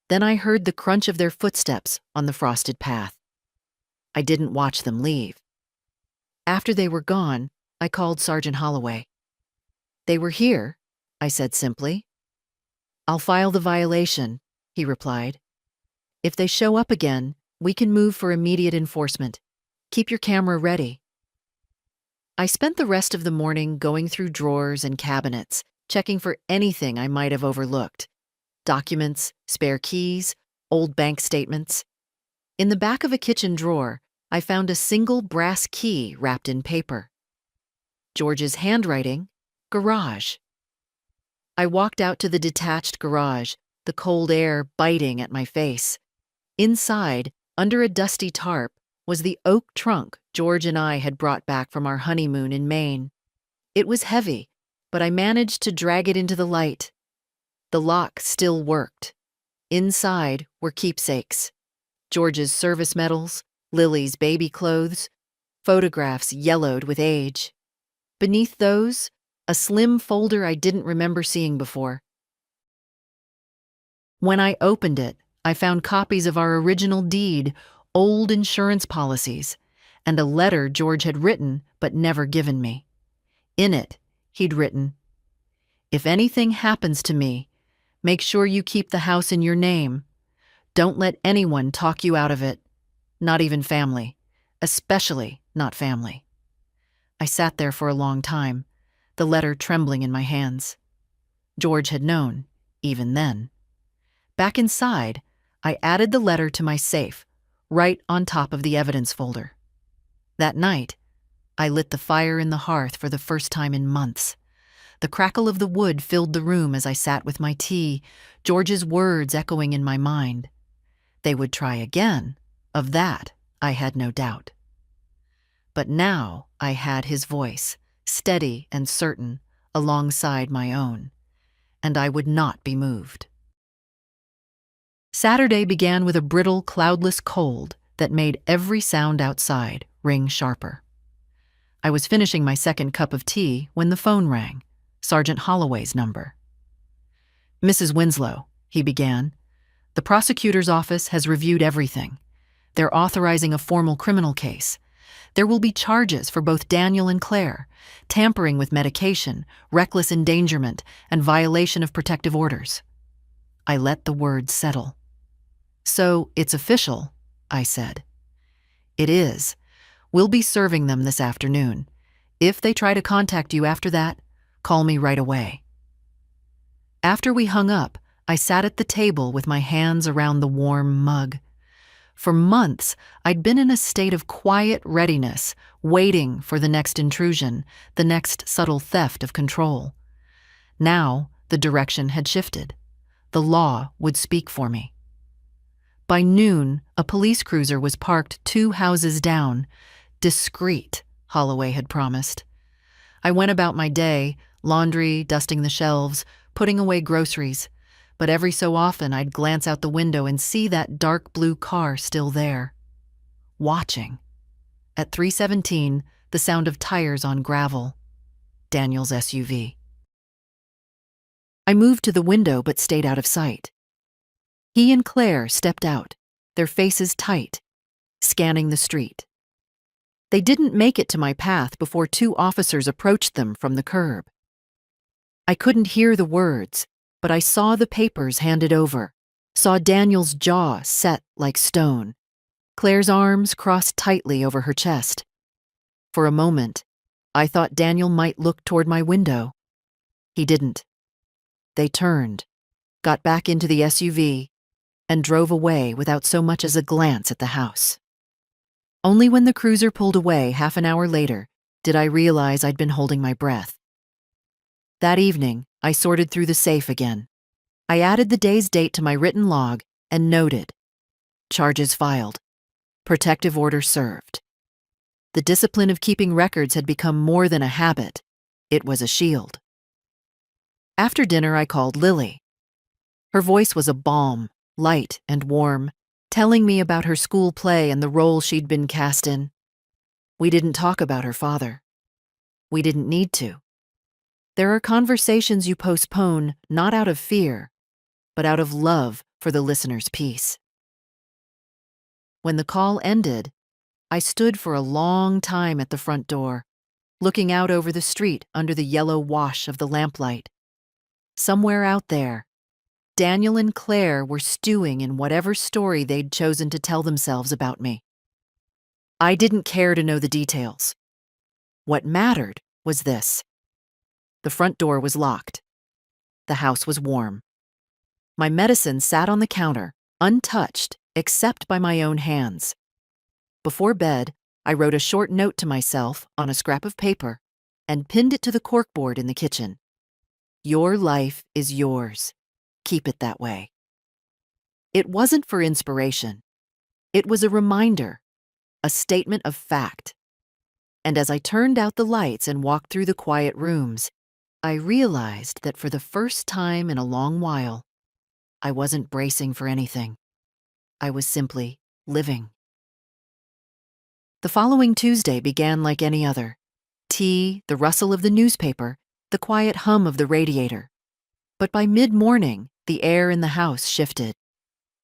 Then I heard the crunch of their footsteps on the frosted path. I didn't watch them leave. After they were gone, I called Sergeant Holloway. "They were here," I said simply. "I'll file the violation," he replied. "If they show up again, we can move for immediate enforcement. Keep your camera ready." I spent the rest of the morning going through drawers and cabinets, checking for anything I might have overlooked. documents, spare keys, old bank statements. In the back of a kitchen drawer, I found a single brass key wrapped in paper. George's handwriting, garage. I walked out to the detached garage, the cold air biting at my face. Inside, under a dusty tarp, was the oak trunk George and I had brought back from our honeymoon in Maine. It was heavy, but I managed to drag it into the light. The lock still worked. Inside were keepsakes. George's service medals, Lily's baby clothes, photographs yellowed with age. Beneath those, a slim folder I didn't remember seeing before. When I opened it, I found copies of our original deed, old insurance policies, and a letter George had written but never given me. In it, he'd written, "If anything happens to me, make sure you keep the house in your name. Don't let anyone talk you out of it, not even family, especially not family." I sat there for a long time, the letter trembling in my hands. George had known, even then. Back inside, I added the letter to my safe, right on top of the evidence folder. That night, I lit the fire in the hearth for the first time in months. The crackle of the wood filled the room as I sat with my tea, George's words echoing in my mind. They would try again, of that I had no doubt. But now I had his voice, steady and certain, alongside my own, and I would not be moved. Saturday began with a brittle, cloudless cold that made every sound outside ring sharper. I was finishing my second cup of tea when the phone rang, Sergeant Holloway's number. "Mrs. Winslow," he began, "the prosecutor's office has reviewed everything. They're authorizing a formal criminal case. There will be charges for both Daniel and Claire, tampering with medication, reckless endangerment, and violation of protective orders." I let the words settle. "So it's official," I said. "It is. We'll be serving them this afternoon. If they try to contact you after that, call me right away." After we hung up, I sat at the table with my hands around the warm mug. For months, I'd been in a state of quiet readiness, waiting for the next intrusion, the next subtle theft of control. Now, the direction had shifted. The law would speak for me. By noon, a police cruiser was parked 2 houses down. Discreet, Holloway had promised. I went about my day, laundry, dusting the shelves, putting away groceries, but every so often I'd glance out the window and see that dark blue car still there. Watching. At 3:17, the sound of tires on gravel. Daniel's SUV. I moved to the window but stayed out of sight. He and Claire stepped out, their faces tight, scanning the street. They didn't make it to my path before 2 officers approached them from the curb. I couldn't hear the words, but I saw the papers handed over, saw Daniel's jaw set like stone, Claire's arms crossed tightly over her chest. For a moment, I thought Daniel might look toward my window. He didn't. They turned, got back into the SUV, and drove away without so much as a glance at the house. Only when the cruiser pulled away half an hour later did I realize I'd been holding my breath. That evening, I sorted through the safe again. I added the day's date to my written log and noted, "Charges filed. Protective order served." The discipline of keeping records had become more than a habit. It was a shield. After dinner, I called Lily. Her voice was a balm, light and warm, telling me about her school play and the role she'd been cast in. We didn't talk about her father. We didn't need to. There are conversations you postpone not out of fear, but out of love for the listener's peace. When the call ended, I stood for a long time at the front door, looking out over the street under the yellow wash of the lamplight. Somewhere out there, Daniel and Claire were stewing in whatever story they'd chosen to tell themselves about me. I didn't care to know the details. What mattered was this. The front door was locked. The house was warm. My medicine sat on the counter, untouched except by my own hands. Before bed, I wrote a short note to myself on a scrap of paper and pinned it to the corkboard in the kitchen. Your life is yours. Keep it that way. It wasn't for inspiration. It was a reminder, a statement of fact. And as I turned out the lights and walked through the quiet rooms, I realized that for the first time in a long while, I wasn't bracing for anything. I was simply living. The following Tuesday began like any other. Tea, the rustle of the newspaper, the quiet hum of the radiator. But by mid-morning, the air in the house shifted.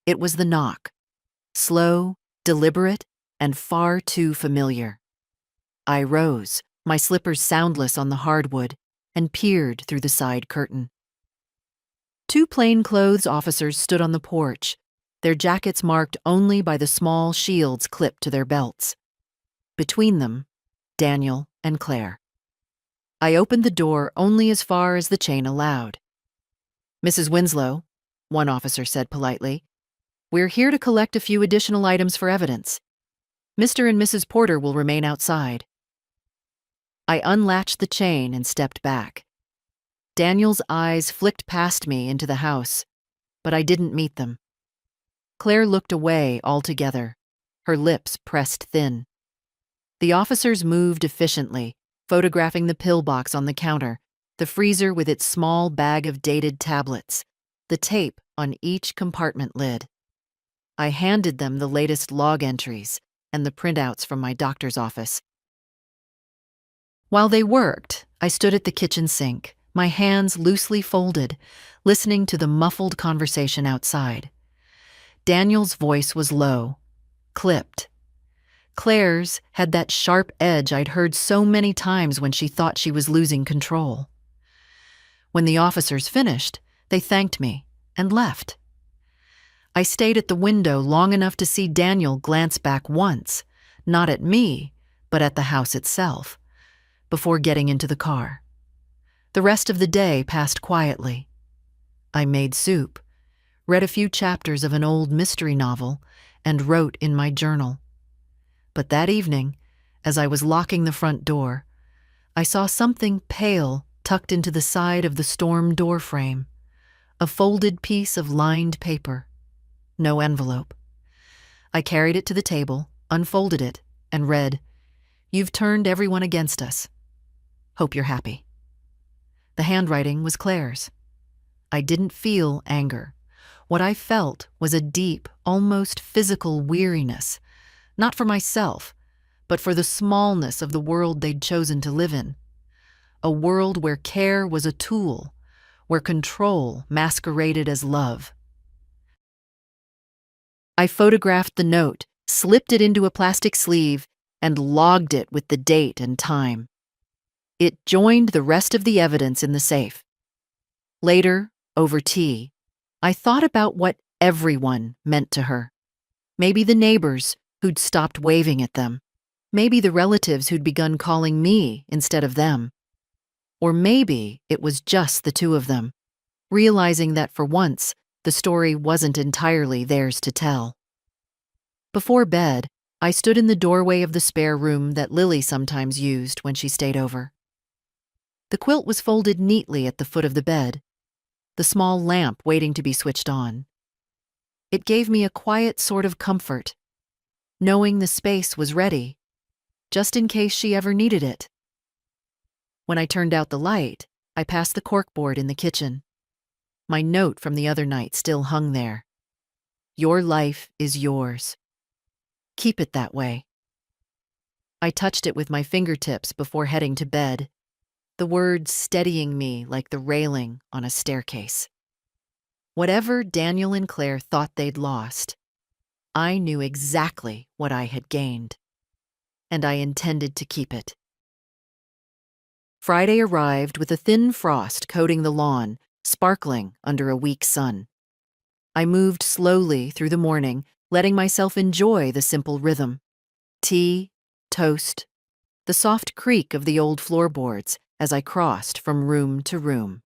It was the knock. Slow, deliberate, and far too familiar. I rose, my slippers soundless on the hardwood, and peered through the side curtain. Two plainclothes officers stood on the porch, their jackets marked only by the small shields clipped to their belts. Between them, Daniel and Claire. I opened the door only as far as the chain allowed. "Mrs. Winslow," one officer said politely, "we're here to collect a few additional items for evidence. Mr. and Mrs. Porter will remain outside." I unlatched the chain and stepped back. Daniel's eyes flicked past me into the house, but I didn't meet them. Claire looked away altogether, her lips pressed thin. The officers moved efficiently, photographing the pillbox on the counter, the freezer with its small bag of dated tablets, the tape on each compartment lid. I handed them the latest log entries and the printouts from my doctor's office. While they worked, I stood at the kitchen sink, my hands loosely folded, listening to the muffled conversation outside. Daniel's voice was low, clipped. Claire's had that sharp edge I'd heard so many times when she thought she was losing control. When the officers finished, they thanked me and left. I stayed at the window long enough to see Daniel glance back once, not at me, but at the house itself, before getting into the car. The rest of the day passed quietly. I made soup, read a few chapters of an old mystery novel, and wrote in my journal. But that evening, as I was locking the front door, I saw something pale tucked into the side of the storm door frame, a folded piece of lined paper. No envelope. I carried it to the table, unfolded it, and read, "You've turned everyone against us. Hope you're happy." The handwriting was Claire's. I didn't feel anger. What I felt was a deep, almost physical weariness, not for myself, but for the smallness of the world they'd chosen to live in. A world where care was a tool, where control masqueraded as love. I photographed the note, slipped it into a plastic sleeve, and logged it with the date and time. It joined the rest of the evidence in the safe. Later, over tea, I thought about what everyone meant to her. Maybe the neighbors who'd stopped waving at them. Maybe the relatives who'd begun calling me instead of them. Or maybe it was just the two of them, realizing that for once, the story wasn't entirely theirs to tell. Before bed, I stood in the doorway of the spare room that Lily sometimes used when she stayed over. The quilt was folded neatly at the foot of the bed, the small lamp waiting to be switched on. It gave me a quiet sort of comfort, knowing the space was ready, just in case she ever needed it. When I turned out the light, I passed the corkboard in the kitchen. My note from the other night still hung there. Your life is yours. Keep it that way. I touched it with my fingertips before heading to bed, the words steadying me like the railing on a staircase. Whatever Daniel and Claire thought they'd lost, I knew exactly what I had gained, and I intended to keep it. Friday arrived with a thin frost coating the lawn, sparkling under a weak sun. I moved slowly through the morning, letting myself enjoy the simple rhythm. Tea, toast, the soft creak of the old floorboards as I crossed from room to room.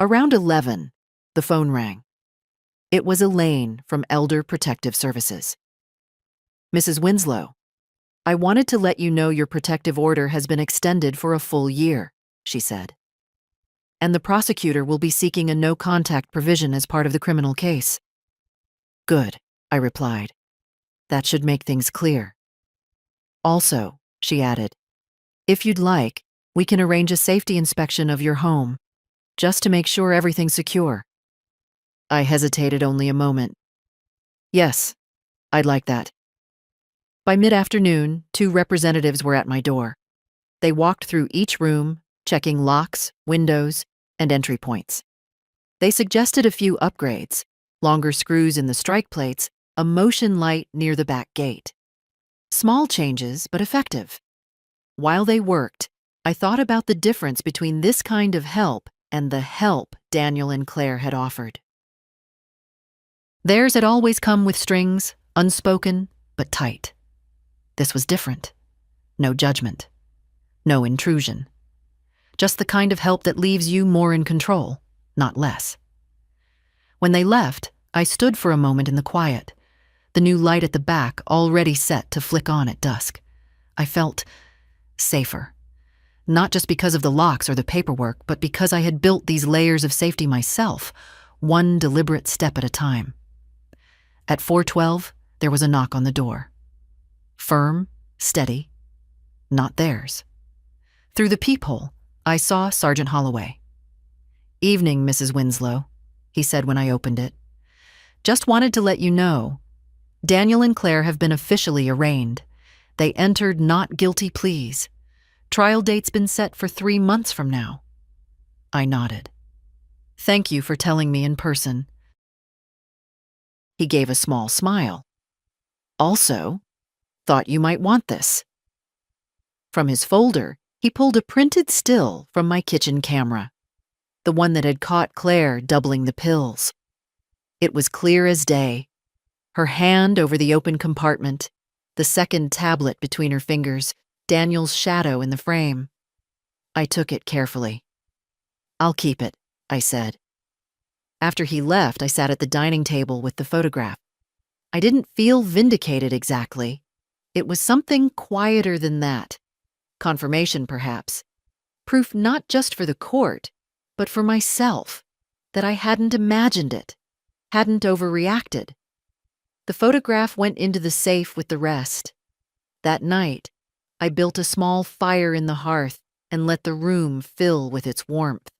Around 11, the phone rang. It was Elaine from Elder Protective Services. "Mrs. Winslow, I wanted to let you know your protective order has been extended for a full year," she said. "And the prosecutor will be seeking a no-contact provision as part of the criminal case." "Good," I replied. "That should make things clear." "Also," she added, "if you'd like, we can arrange a safety inspection of your home, just to make sure everything's secure." I hesitated only a moment. "Yes, I'd like that." By mid-afternoon, 2 representatives were at my door. They walked through each room, checking locks, windows, and entry points. They suggested a few upgrades: longer screws in the strike plates, a motion light near the back gate. Small changes, but effective. While they worked, I thought about the difference between this kind of help and the help Daniel and Claire had offered. Theirs had always come with strings, unspoken, but tight. This was different. No judgment. No intrusion. Just the kind of help that leaves you more in control, not less. When they left, I stood for a moment in the quiet, the new light at the back already set to flick on at dusk. I felt safer. Not just because of the locks or the paperwork, but because I had built these layers of safety myself, one deliberate step at a time. At 4:12, there was a knock on the door. Firm, steady, not theirs. Through the peephole, I saw Sergeant Holloway. "Evening, Mrs. Winslow," he said when I opened it. "Just wanted to let you know, Daniel and Claire have been officially arraigned. They entered not guilty pleas. Trial date's been set for 3 months from now." I nodded. "Thank you for telling me in person." He gave a small smile. "Also, thought you might want this." From his folder, he pulled a printed still from my kitchen camera, the one that had caught Claire doubling the pills. It was clear as day. Her hand over the open compartment, the second tablet between her fingers, Daniel's shadow in the frame. I took it carefully. "I'll keep it," I said. After he left, I sat at the dining table with the photograph. I didn't feel vindicated exactly. It was something quieter than that. Confirmation, perhaps. Proof not just for the court, but for myself, that I hadn't imagined it, hadn't overreacted. The photograph went into the safe with the rest. That night, I built a small fire in the hearth and let the room fill with its warmth.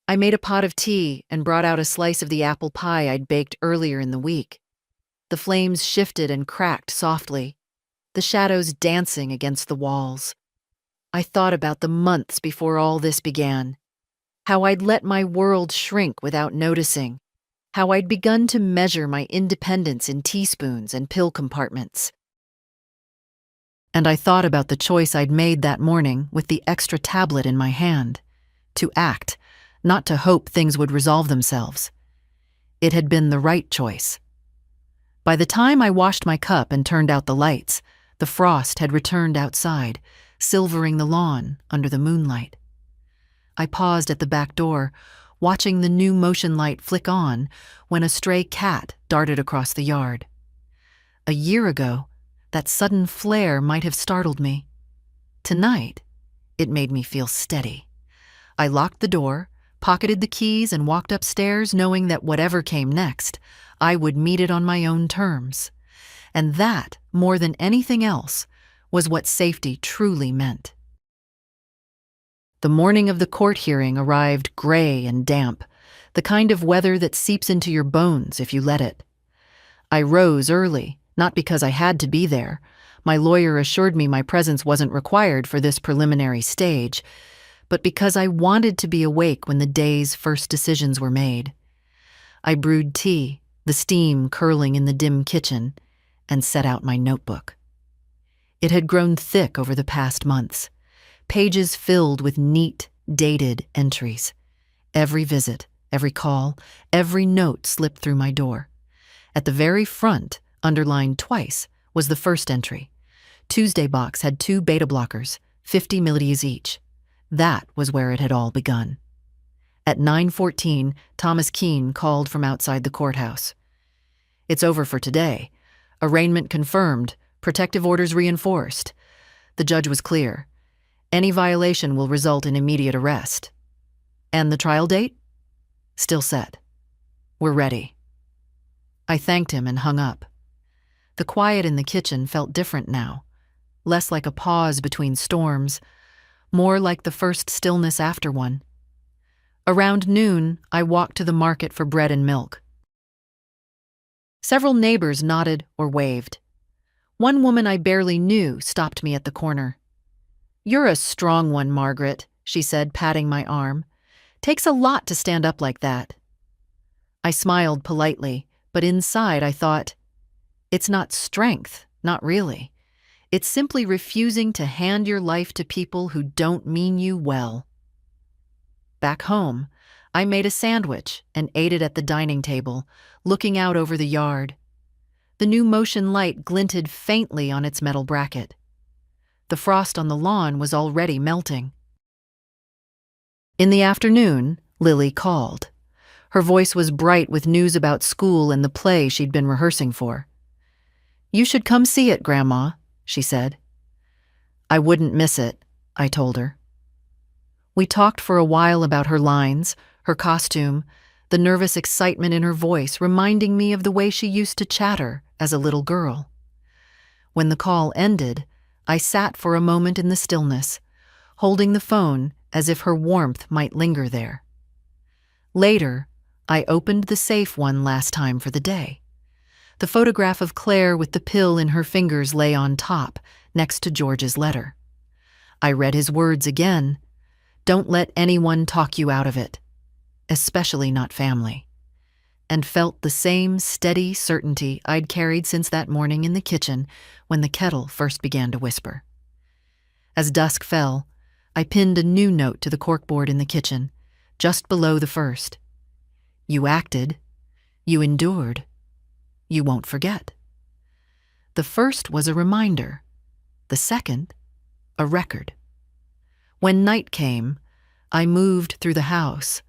I made a pot of tea and brought out a slice of the apple pie I'd baked earlier in the week. The flames shifted and cracked softly, the shadows dancing against the walls. I thought about the months before all this began, how I'd let my world shrink without noticing, how I'd begun to measure my independence in teaspoons and pill compartments. And I thought about the choice I'd made that morning with the extra tablet in my hand, to act, not to hope things would resolve themselves. It had been the right choice. By the time I washed my cup and turned out the lights, the frost had returned outside, silvering the lawn under the moonlight. I paused at the back door, watching the new motion light flick on when a stray cat darted across the yard. A year ago, that sudden flare might have startled me. Tonight, it made me feel steady. I locked the door, pocketed the keys, and walked upstairs knowing that whatever came next, I would meet it on my own terms. And that, more than anything else, was what safety truly meant. The morning of the court hearing arrived gray and damp, the kind of weather that seeps into your bones if you let it. I rose early, not because I had to be there. My lawyer assured me my presence wasn't required for this preliminary stage, but because I wanted to be awake when the day's first decisions were made. I brewed tea, the steam curling in the dim kitchen, and set out my notebook. It had grown thick over the past months, pages filled with neat, dated entries. Every visit, every call, every note slipped through my door. At the very front, underlined twice, was the first entry. Tuesday box had 2 beta blockers, 50 millies each. That was where it had all begun. At 9:14, Thomas Keene called from outside the courthouse. "It's over for today. Arraignment confirmed. Protective orders reinforced." The judge was clear. "Any violation will result in immediate arrest." "And the trial date?" "Still set. We're ready." I thanked him and hung up. The quiet in the kitchen felt different now, less like a pause between storms, more like the first stillness after one. Around noon, I walked to the market for bread and milk. Several neighbors nodded or waved. One woman I barely knew stopped me at the corner. "You're a strong one, Margaret," she said, patting my arm. "Takes a lot to stand up like that." I smiled politely, but inside I thought, it's not strength, not really. It's simply refusing to hand your life to people who don't mean you well. Back home, I made a sandwich and ate it at the dining table, looking out over the yard. The new motion light glinted faintly on its metal bracket. The frost on the lawn was already melting. In the afternoon, Lily called. Her voice was bright with news about school and the play she'd been rehearsing for. "You should come see it, Grandma," she said. "I wouldn't miss it," I told her. We talked for a while about her lines, her costume, the nervous excitement in her voice reminding me of the way she used to chatter as a little girl. When the call ended, I sat for a moment in the stillness, holding the phone as if her warmth might linger there. Later, I opened the safe one last time for the day. The photograph of Claire with the pill in her fingers lay on top, next to George's letter. I read his words again. "Don't let anyone talk you out of it, especially not family," and felt the same steady certainty I'd carried since that morning in the kitchen when the kettle first began to whisper. As dusk fell, I pinned a new note to the corkboard in the kitchen, just below the first. "You acted. You endured. You won't forget." The first was a reminder. The second, a record. When night came, I moved through the house,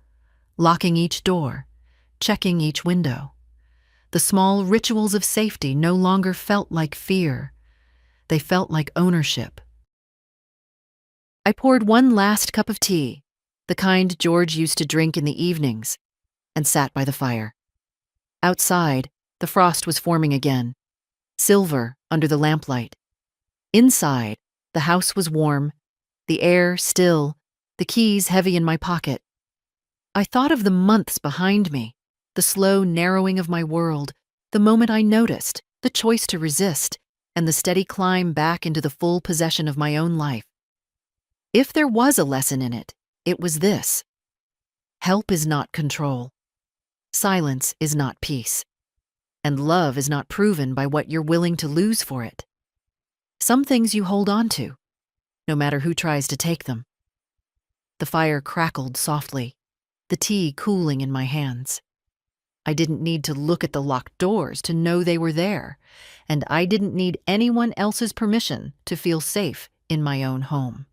locking each door, checking each window. The small rituals of safety no longer felt like fear. They felt like ownership. I poured one last cup of tea, the kind George used to drink in the evenings, and sat by the fire. Outside, the frost was forming again, silver under the lamplight. Inside, the house was warm, the air still, the keys heavy in my pocket. I thought of the months behind me, the slow narrowing of my world, the moment I noticed, the choice to resist, and the steady climb back into the full possession of my own life. If there was a lesson in it, it was this. Help is not control. Silence is not peace. And love is not proven by what you're willing to lose for it. Some things you hold on to, no matter who tries to take them. The fire crackled softly, the tea cooling in my hands. I didn't need to look at the locked doors to know they were there, and I didn't need anyone else's permission to feel safe in my own home.